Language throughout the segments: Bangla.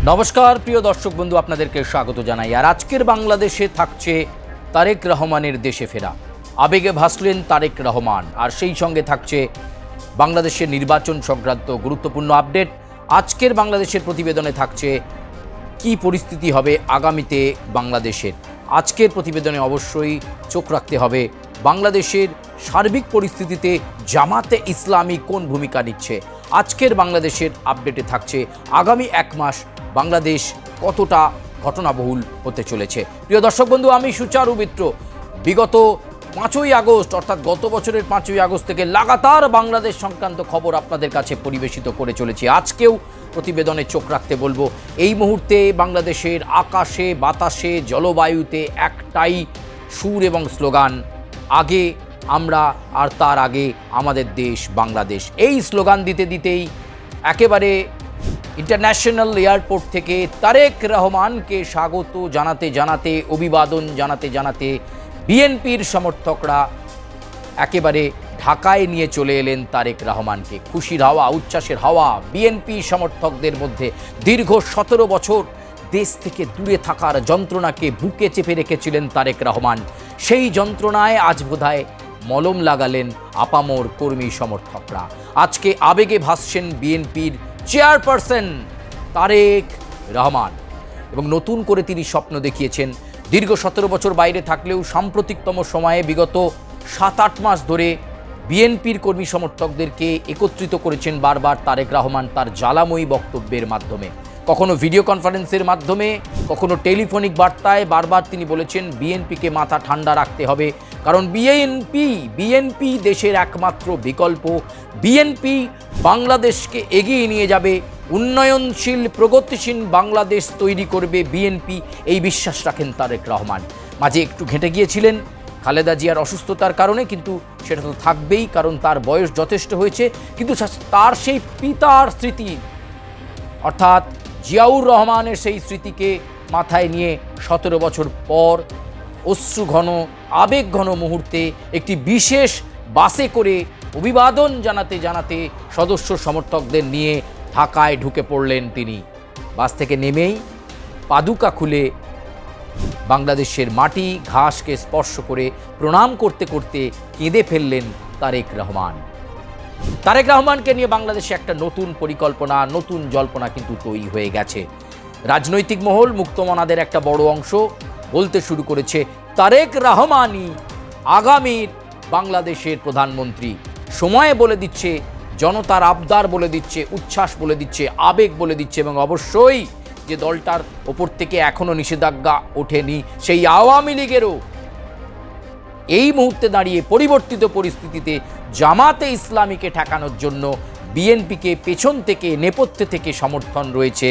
নমস্কার প্রিয় দর্শক বন্ধু, আপনাদেরকে স্বাগত জানাই। আর আজকের বাংলাদেশে থাকছে তারেক রহমানের দেশে ফেরা। আবেগে ভাসলেন তারেক রহমান, আর সেই সঙ্গে থাকছে বাংলাদেশের নির্বাচন সংক্রান্ত গুরুত্বপূর্ণ আপডেট। আজকের বাংলাদেশের প্রতিবেদনে থাকছে কি পরিস্থিতি হবে আগামীতে বাংলাদেশের। আজকের প্রতিবেদনে অবশ্যই চোখ রাখতে হবে বাংলাদেশের সার্বিক পরিস্থিতিতে জামাতে ইসলামী কোন ভূমিকা নিচ্ছে। আজকের বাংলাদেশের আপডেটে থাকছে আগামী এক মাস বাংলাদেশ কতটা ঘটনাবহুল হতে চলেছে। প্রিয় দর্শক বন্ধু, আমি সুচারু মিত্র বিগত 5ই আগস্ট অর্থাৎ গত বছরের 5ই আগস্ট থেকে লাগাতার বাংলাদেশ সংক্রান্ত খবর আপনাদের কাছে পরিবেশিত করে চলেছি। আজকেও প্রতিবেদনে চোখ রাখতে বলবো। এই মুহূর্তে বাংলাদেশের আকাশে বাতাসে জলবায়ুতে একটাই সুর এবং স্লোগান, আগে আমরা আর তার আগে আমাদের দেশ বাংলাদেশ। এই স্লোগান দিতে দিতেই একেবারে ইন্টারন্যাশনাল এয়ারপোর্ট থেকে তারেক রহমানকে স্বাগত জানাতে জানাতে, অভিবাদন জানাতে জানাতে বিএনপির সমর্থকরা একেবারে ঢাকায় নিয়ে চলে এলেন তারেক রহমানকে। খুশির হাওয়া, উচ্ছ্বাসের হাওয়া বিএনপি সমর্থকদের মধ্যে। দীর্ঘ 17 বছর দেশ থেকে দূরে থাকার যন্ত্রণাকে বুকে চেপে রেখেছিলেন তারেক রহমান। সেই যন্ত্রণায় আজ বোধহয় মলম লাগালেন আপামর কর্মী সমর্থকরা। আজকে আবেগে ভাসছেন বিএনপির চেয়ারপারসন তারেক রহমান, এবং নতুন করে তিনি স্বপ্ন দেখিয়েছেন। দীর্ঘ 17 বছর বাইরে থাকলেও সাম্প্রতিকতম সময়ে বিগত 7-8 মাস ধরে বিএনপির কর্মী সমর্থকদেরকে একত্রিত করেছেন বারবার তারেক রহমান তার জ্বালাময়ী বক্তব্যের মাধ্যমে। কখনো ভিডিও কনফারেন্সের মাধ্যমে, কখনো টেলিফোনিক বার্তায় বারবার তিনি বলেছেন বিএনপিকে মাথা ঠান্ডা রাখতে হবে, কারণ বিএনপি দেশের একমাত্র বিকল্প। বিএনপি বাংলাদেশকে এগিয়ে নিয়ে যাবে, উন্নয়নশীল প্রগতিশীল বাংলাদেশ তৈরি করবে বিএনপি, এই বিশ্বাস রাখেন তারেক রহমান। মাঝে একটু ঘেঁটে গিয়েছিলেন খালেদা জিয়ার অসুস্থতার কারণে, কিন্তু সেটা তো থাকবেই, কারণ তার বয়স যথেষ্ট হয়েছে। কিন্তু তার সেই পিতার স্মৃতি অর্থাৎ জিয়াউর রহমানের সেই স্মৃতিকে মাথায় নিয়ে 17 বছর পর অশ্রুঘন আবেগঘন মুহূর্তে একটি বিশেষ বাসে করে অভিবাদন জানাতে জানাতে সদস্য সমর্থকদের নিয়ে ঢাকায় ঢুকে পড়লেন তিনি। বাস থেকে নেমেই পাদুকা খুলে বাংলাদেশের মাটি ঘাসকে স্পর্শ করে প্রণাম করতে করতে কেঁদে ফেললেন তারেক রহমান। তারেক রহমানকে নিয়ে বাংলাদেশে একটা নতুন পরিকল্পনা, নতুন জল্পনা কিন্তু তৈরি হয়ে গেছে। রাজনৈতিক মহল, মুক্তমনাদের একটা বড় অংশ বলতে শুরু করেছে তারেক রহমানই আগামীর বাংলাদেশের প্রধানমন্ত্রী। সময় বলে দিচ্ছে, জনতার আবদার বলে দিচ্ছে, উচ্ছ্বাস বলে দিচ্ছে, আবেগ বলে দিচ্ছে, এবং অবশ্যই যে দলটার ওপর থেকে এখনও নিষেধাজ্ঞা ওঠেনি সেই আওয়ামী লীগেরও এই মুহূর্তে দাঁড়িয়ে পরিবর্তিত পরিস্থিতিতে জামাতে ইসলামীকে ঠেকানোর জন্য বিএনপিকে পেছন থেকে, নেপথ্যে থেকে সমর্থন রয়েছে।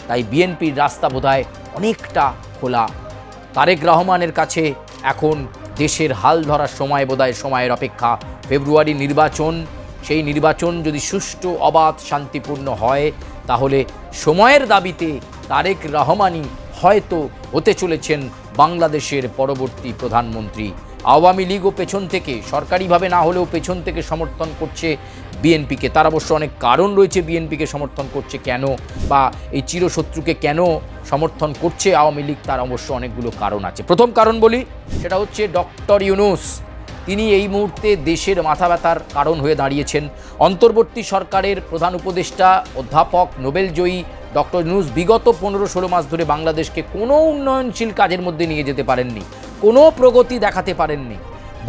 তাই বিএনপির রাস্তা বোধহয় অনেকটা খোলা। তারেক রহমানের কাছে এখন দেশের হাল ধরার সময়, বোধহয় সময়ের অপেক্ষা। ফেব্রুয়ারি নির্বাচন, সেই নির্বাচন যদি সুষ্ঠু, অবাধ, শান্তিপূর্ণ হয় তাহলে সময়ের দাবিতে তারেক রহমানই হয়তো হতে চলেছেন বাংলাদেশের পরবর্তী প্রধানমন্ত্রী। আওয়ামী লীগও পেছন থেকে, সরকারিভাবে না হলেও পেছন থেকে সমর্থন করছে বিএনপিকে। তার অবশ্য অনেক কারণ রয়েছে বিএনপিকে সমর্থন করছে কেন, বা এই চিরশত্রুকে কেন সমর্থন করছে আওয়ামী লীগ, তার অবশ্য অনেকগুলো কারণ আছে। প্রথম কারণ বলি, সেটা হচ্ছে ডক্টর ইউনূস। তিনি এই মুহূর্তে দেশের মাথা ব্যথার কারণ হয়ে দাঁড়িয়েছেন। অন্তর্বর্তী সরকারের প্রধান উপদেষ্টা অধ্যাপক নোবেলজয়ী ডক্টর ইউনূস বিগত 15-16 মাস ধরে বাংলাদেশকে কোনো উন্নয়নশীল কাজের মধ্যে নিয়ে যেতে পারেননি, কোনো প্রগতি দেখাতে পারেননি।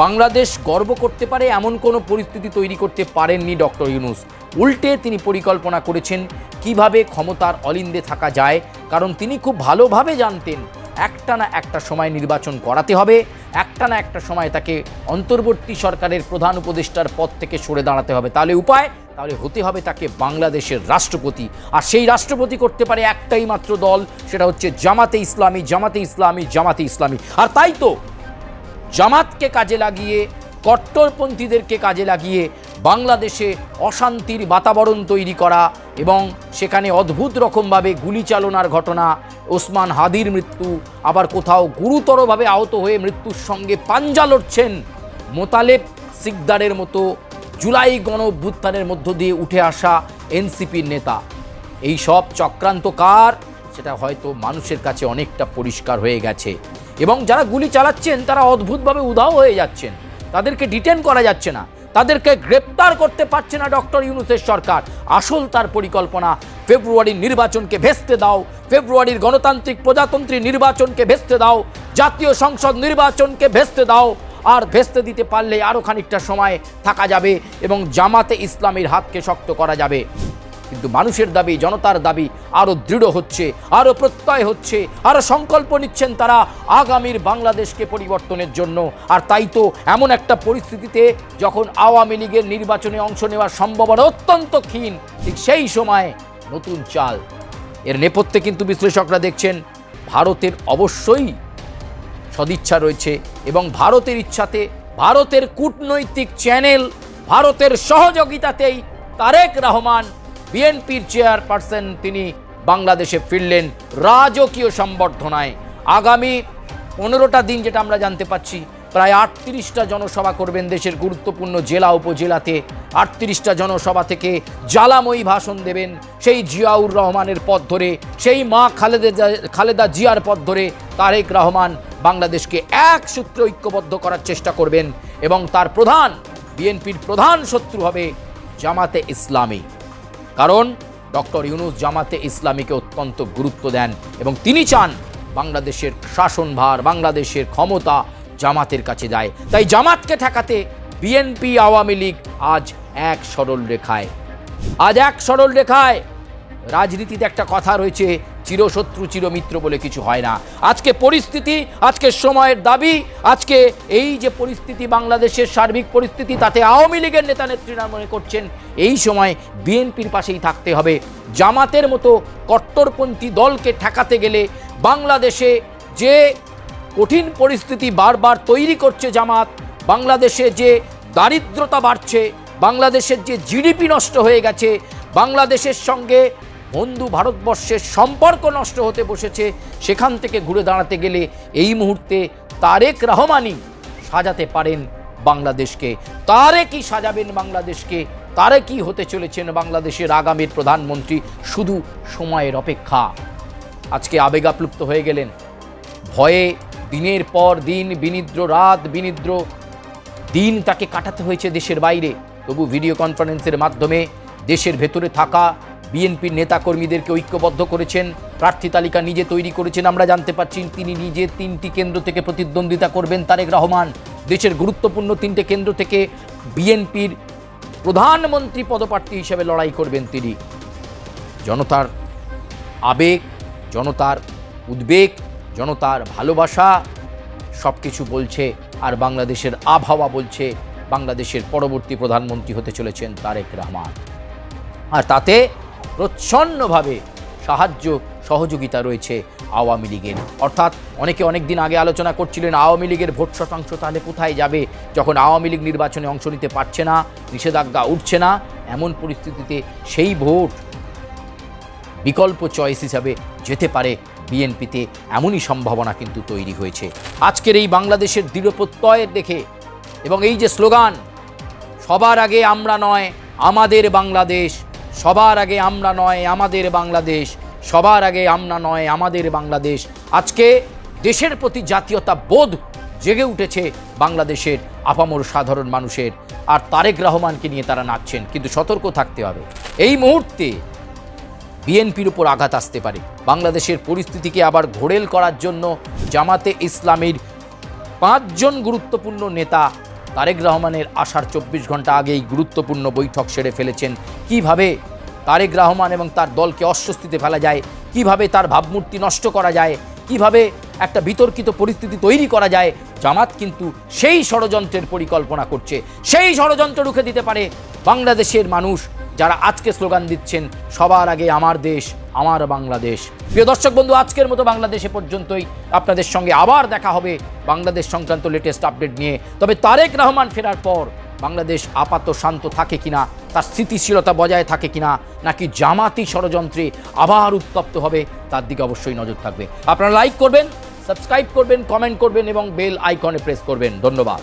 বাংলাদেশ গর্ব করতে পারে এমন কোনো পরিস্থিতি তৈরি করতে পারেননি ডক্টর ইউনূস। উল্টে তিনি পরিকল্পনা করেছেন কিভাবে ক্ষমতার অলিন্দে থাকা যায়, কারণ তিনি খুব ভালোভাবে জানতেন একটা না একটা সময় নির্বাচন করাতে হবে, একটা না একটা সময় তাকে অন্তর্বর্তী সরকারের প্রধান উপদেষ্টার পদ থেকে সরে দাঁড়াতে হবে। তাহলে হতে হবে তাকে বাংলাদেশের রাষ্ট্রপতি। আর সেই রাষ্ট্রপতি করতে পারে একটাই মাত্র দল, সেটা হচ্ছে জামাতে ইসলামী, জামাতে ইসলামী, জামাতে ইসলামী। আর তাই তো জামাতকে কাজে লাগিয়ে, কট্টরপন্থীদেরকে কাজে লাগিয়ে বাংলাদেশে অশান্তির বাতাবরণ তৈরি করা এবং সেখানে অদ্ভুত রকমভাবে গুলি চালনার ঘটনা, ওসমান হাদির মৃত্যু, আবার কোথাও গুরুতরভাবে আহত হয়ে মৃত্যুর সঙ্গে পাঞ্জা লড়ছেন মোতালেব সিকদারের মতো জুলাই গণ অভ্যুত্থানের মধ্য দিয়ে উঠে আসা এনসিপির নেতা। এই সব চক্রান্ত কার সেটা হয়তো মানুষের কাছে অনেকটা পরিষ্কার হয়ে গেছে। এবং যারা গুলি চালাচ্ছেন তারা অদ্ভুতভাবে উধাও হয়ে যাচ্ছেন, তাদেরকে ডিটেন করা যাচ্ছে না, তাদেরকে গ্রেপ্তার করতে পারছে না ডক্টর ইউনূসের সরকার। আসল তার পরিকল্পনা ফেব্রুয়ারির নির্বাচনকে ভেস্তে দাও, ফেব্রুয়ারির গণতান্ত্রিক প্রজাতন্ত্রী নির্বাচনকে ভেস্তে দাও, জাতীয় সংসদ নির্বাচনকে ভেস্তে দাও। আর ভেস্তে দিতে পারলে আরও খানিকটা সময় থাকা যাবে এবং জামাতে ইসলামীর হাতকে শক্ত করা যাবে। কিন্তু মানুষের দাবি, জনতার দাবি আরও দৃঢ় হচ্ছে, আরও প্রত্যয় হচ্ছে, আরও সংকল্প নিচ্ছেন তারা আগামীর বাংলাদেশকে পরিবর্তনের জন্য। আর তাই তো এমন একটা পরিস্থিতিতে যখন আওয়ামী লীগের নির্বাচনে অংশ নেওয়ার সম্ভাবনা অত্যন্ত ক্ষীণ, ঠিক সেই সময় নতুন চাল। এর নেপথ্যে কিন্তু বিশ্লেষকরা দেখছেন ভারতের অবশ্যই সদিচ্ছা রয়েছে এবং ভারতের ইচ্ছাতে, ভারতের কূটনৈতিক চ্যানেল, ভারতের সহযোগিতাতেই তারেক রহমান বিএনপির চেয়ারপারসন তিনি বাংলাদেশে ফিরলেন রাজকীয় সম্বর্ধনায়। আগামী 15টা দিন যেটা আমরা জানতে পাচ্ছি, প্রায় 38টা জনসভা করবেন দেশের গুরুত্বপূর্ণ জেলা উপজেলাতে। 38টা জনসভা থেকে জ্বালাময়ী ভাষণ দেবেন সেই জিয়াউর রহমানের পথ ধরে, সেই মা খালেদা জিয়ার পথ ধরে তারেক রহমান বাংলাদেশকে এক সূত্রে ঐক্যবদ্ধ করার চেষ্টা করবেন এবং তার প্রধান, বিএনপির প্রধান শত্রু হবে জামাতে ইসলামী। কারণ ডক্টর ইউনূস জামাতে ইসলামীকে অত্যন্ত গুরুত্ব দেন এবং তিনি চান বাংলাদেশের শাসনভার, বাংলাদেশের ক্ষমতা জামাতের কাছে যায়। তাই জামাতকে ঠেকাতে বিএনপি আওয়ামী লীগ আজ এক সরল রেখায়। রাজনীতিতে একটা কথা রয়েছে, চিরশত্রু চিরমিত্র বলে কিছু হয় না। আজকে পরিস্থিতি, আজকে সময়ের দাবি, আজকে এই যে পরিস্থিতি বাংলাদেশের সার্বিক পরিস্থিতি, তাতে আওয়ামী লীগের নেতা নেত্রীরা মনে করছেন এই সময় বিএনপির পাশেই থাকতে হবে। জামাতের মতো কট্টরপন্থী দলকে ঠেকাতে গেলে বাংলাদেশে যে কঠিন পরিস্থিতি বারবার তৈরি করছে জামাত, বাংলাদেশে যে দারিদ্রতা বাড়ছে, বাংলাদেশের যে জিডিপি নষ্ট হয়ে গেছে, বাংলাদেশের সঙ্গে বন্ধু ভারতবর্ষের সম্পর্ক নষ্ট হতে বসেছে, সেখান থেকে ঘুরে দাঁড়াতে গেলে এই মুহূর্তে তারেক রহমানই সাজাতে পারেন বাংলাদেশকে। তারেকই সাজাবেন বাংলাদেশকে, তারেকই হতে চলেছেন বাংলাদেশের আগামীর প্রধানমন্ত্রী। শুধু সময়ের অপেক্ষা। আজকে আবেগাপ্লুপ্ত হয়ে গেলেন, ভয়ে দিনের পর দিন, বিনিদ্র রাত, বিনিদ্র দিন তাকে কাটাতে হয়েছে দেশের বাইরে। তবু ভিডিও কনফারেন্সের মাধ্যমে দেশের ভেতরে থাকা বিএনপির নেতাকর্মীদেরকে ঐক্যবদ্ধ করেছেন, প্রার্থী তালিকা নিজে তৈরি করেছেন। আমরা জানতে পারছি তিনি নিজে 3টি কেন্দ্র থেকে প্রতিদ্বন্দ্বিতা করবেন তারেক রহমান। দেশের গুরুত্বপূর্ণ 3টে কেন্দ্র থেকে বিএনপির প্রধানমন্ত্রী পদপ্রার্থী হিসেবে লড়াই করবেন তিনি। জনতার আবেগ, জনতার উদ্বেগ, জনতার ভালোবাসা সব কিছু বলছে, আর বাংলাদেশের আবহাওয়া বলছে বাংলাদেশের পরবর্তী প্রধানমন্ত্রী হতে চলেছেন তারেক রহমান। আর তাতে প্রচ্ছন্নভাবে সাহায্য সহযোগিতা রয়েছে আওয়ামী লীগের। অর্থাৎ অনেকে অনেক দিন আগে আলোচনা করছিলেন আওয়ামী লীগের ভোট শতাংশ তাহলে কোথায় যাবে, যখন আওয়ামী লীগ নির্বাচনে অংশ নিতে পারছে না, নিষেধাজ্ঞা উঠছে না, এমন পরিস্থিতিতে সেই ভোট বিকল্প চয়েস হিসাবে যেতে পারে বিএনপিতে, এমনই সম্ভাবনা কিন্তু তৈরি হয়েছে। আজকের এই বাংলাদেশের দৃঢ়প্রত্যয়ের দেখে এবং এই যে স্লোগান, সবার আগে আমরা নয় আমাদের বাংলাদেশ, সবার আগে আমরা নয় আমাদের বাংলাদেশ, সবার আগে আমরা নয় আমাদের বাংলাদেশ, আজকে দেশের প্রতি জাতীয়তা বোধ জেগে উঠেছে বাংলাদেশের আপামর সাধারণ মানুষের। আর তারেক রহমানকে নিয়ে তারা নাচছেন। কিন্তু সতর্ক থাকতে হবে, এই মুহূর্তে বিএনপির উপর আঘাত আসতে পারে। বাংলাদেশের পরিস্থিতিকে আবার ঘোরেল করার জন্য জামাতে ইসলামীর 5 জন গুরুত্বপূর্ণ নেতা তারেক রহমানের আসার 24 ঘন্টা আগেই গুরুত্বপূর্ণ বৈঠক সেরে ফেলেছেন। কিভাবে তারেক রহমান এবং তার দলকে অস্বস্তিতে ফেলা যায়, কিভাবে তার ভাবমূর্তি নষ্ট করা যায়, কিভাবে একটা বিতর্কিত পরিস্থিতি তৈরি করা যায়, জামাত কিন্তু সেই ষড়যন্ত্রের পরিকল্পনা করছে। সেই ষড়যন্ত্র রুখে দিতে পারে বাংলাদেশের মানুষ, যারা আজকে স্লোগান দিচ্ছেন সবার আগে আমার দেশ, আমার বাংলাদেশ। প্রিয় দর্শক বন্ধু, আজকের মতো বাংলাদেশে পর্যন্তই। আপনাদের সঙ্গে আবার দেখা হবে বাংলাদেশ সংক্রান্ত লেটেস্ট আপডেট নিয়ে। তবে তারেক রহমান ফেরার পর বাংলাদেশ আপাত শান্ত থাকে কিনা, তার স্থিতিশীলতা বজায় থাকে কিনা, নাকি জামাতি ষড়যন্ত্রে আবার উত্তপ্ত হবে, তার দিকে অবশ্যই নজর থাকবে। আপনারা লাইক করবেন, সাবস্ক্রাইব করবেন, কমেন্ট করবেন এবং বেল আইকনে প্রেস করবেন। ধন্যবাদ।